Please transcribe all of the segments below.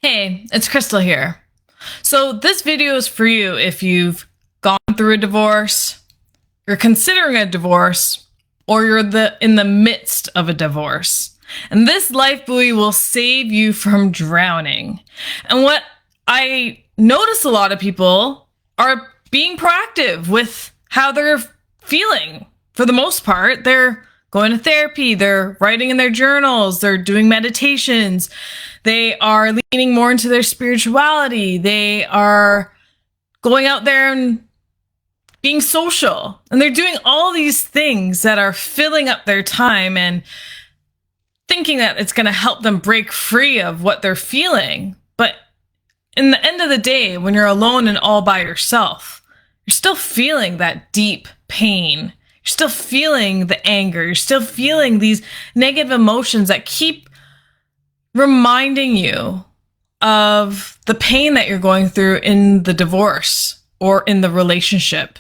Hey, it's Krystallee here. So this video is for you if you've gone through a divorce, you're considering a divorce, or you're in the midst of a divorce. And this life buoy will save you from drowning. And what I notice a lot of people are being proactive with how they're feeling. For the most part, they're going to therapy, they're writing in their journals, they're doing meditations, they are leaning more into their spirituality, they are going out there and being social, and they're doing all these things that are filling up their time and thinking that it's going to help them break free of what they're feeling. But in the end of the day, when you're alone and all by yourself, you're still feeling that deep pain. You're still feeling the anger. You're still feeling these negative emotions that keep reminding you of the pain that you're going through in the divorce or in the relationship,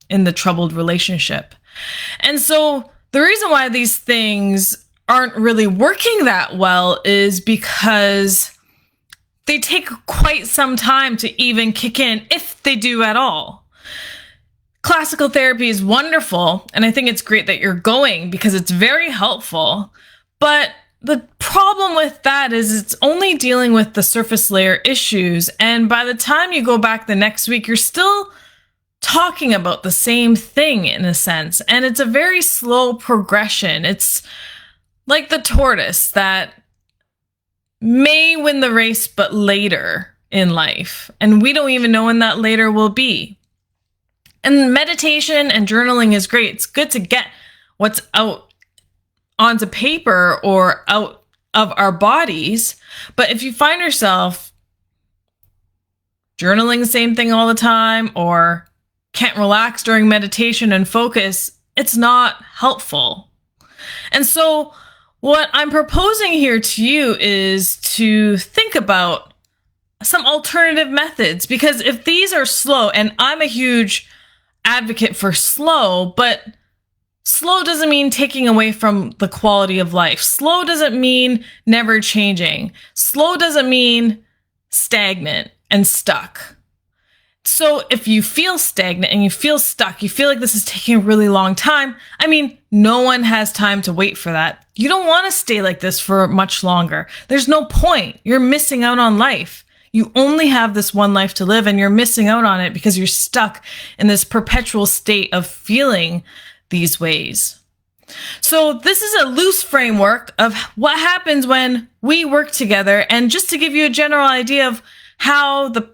in the troubled relationship. And so the reason why these things aren't really working that well is because they take quite some time to even kick in, if they do at all. Classical therapy is wonderful, and I think it's great that you're going because it's very helpful. But the problem with that is it's only dealing with the surface layer issues. And by the time you go back the next week, you're still talking about the same thing in a sense. And it's a very slow progression. It's like the tortoise that may win the race, but later in life. And we don't even know when that later will be. And meditation and journaling is great. It's good to get what's out onto paper or out of our bodies. But if you find yourself journaling the same thing all the time or can't relax during meditation and focus, it's not helpful. And so what I'm proposing here to you is to think about some alternative methods, because if these are slow, and I'm a huge advocate for slow, but slow doesn't mean taking away from the quality of life. Slow doesn't mean never changing. Slow doesn't mean stagnant and stuck. So if you feel stagnant and you feel stuck, you feel like this is taking a really long time, I mean, no one has time to wait for that. You don't want to stay like this for much longer. There's no point. You're missing out on life. You only have this one life to live, and you're missing out on it because you're stuck in this perpetual state of feeling these ways. So this is a loose framework of what happens when we work together. And just to give you a general idea of how the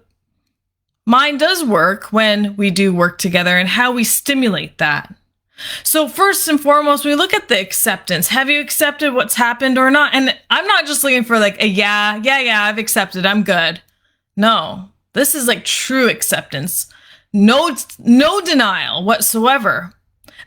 mind does work when we do work together and how we stimulate that. So first and foremost, we look at the acceptance. Have you accepted what's happened or not? And I'm not just looking for like a yeah, I've accepted, I'm good. No, this is like true acceptance. No denial whatsoever.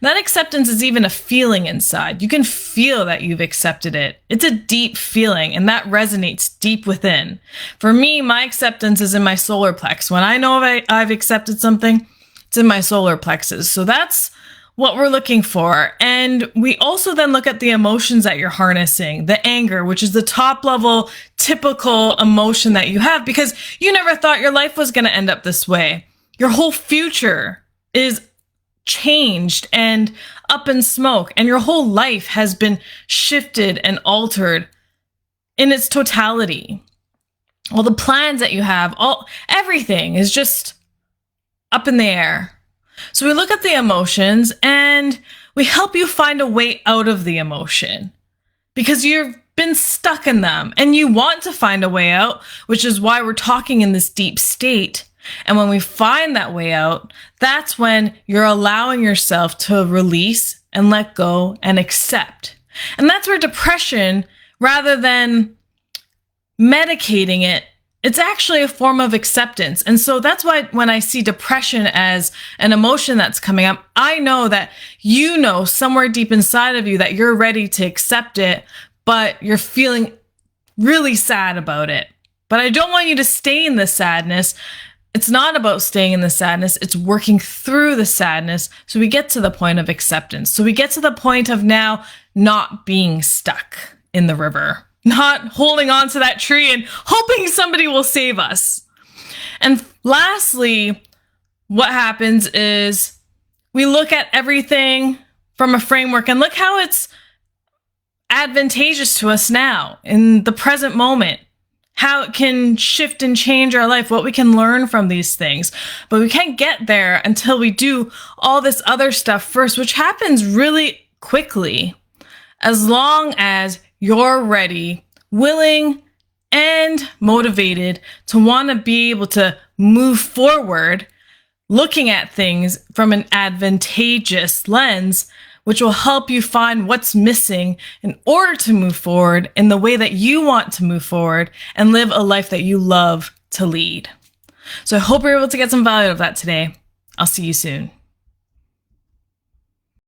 That acceptance is even a feeling inside. You can feel that you've accepted it. It's a deep feeling, and that resonates deep within. For me, my acceptance is in my solar plex. When I know I've accepted something, it's in my solar plexus. So that's what we're looking for. And we also then look at the emotions that you're harnessing, the anger, which is the top level typical emotion that you have because you never thought your life was going to end up this way. Your whole future is changed and up in smoke, and your whole life has been shifted and altered in its totality. All the plans that you have, everything is just up in the air. So we look at the emotions and we help you find a way out of the emotion because you've been stuck in them and you want to find a way out, which is why we're talking in this deep state. And when we find that way out, that's when you're allowing yourself to release and let go and accept. And that's where depression, rather than medicating it, it's actually a form of acceptance. And so that's why when I see depression as an emotion that's coming up, I know that you know somewhere deep inside of you that you're ready to accept it, but you're feeling really sad about it. But I don't want you to stay in the sadness. It's not about staying in the sadness. It's working through the sadness. So we get to the point of acceptance. So we get to the point of now not being stuck in the river, not holding on to that tree and hoping somebody will save us. And lastly, what happens is we look at everything from a framework and look how it's advantageous to us now in the present moment, how it can shift and change our life, what we can learn from these things. But we can't get there until we do all this other stuff first, which happens really quickly, as long as you're ready, willing, and motivated to want to be able to move forward, looking at things from an advantageous lens, which will help you find what's missing in order to move forward in the way that you want to move forward and live a life that you love to lead. So I hope you're able to get some value out of that today. I'll see you soon.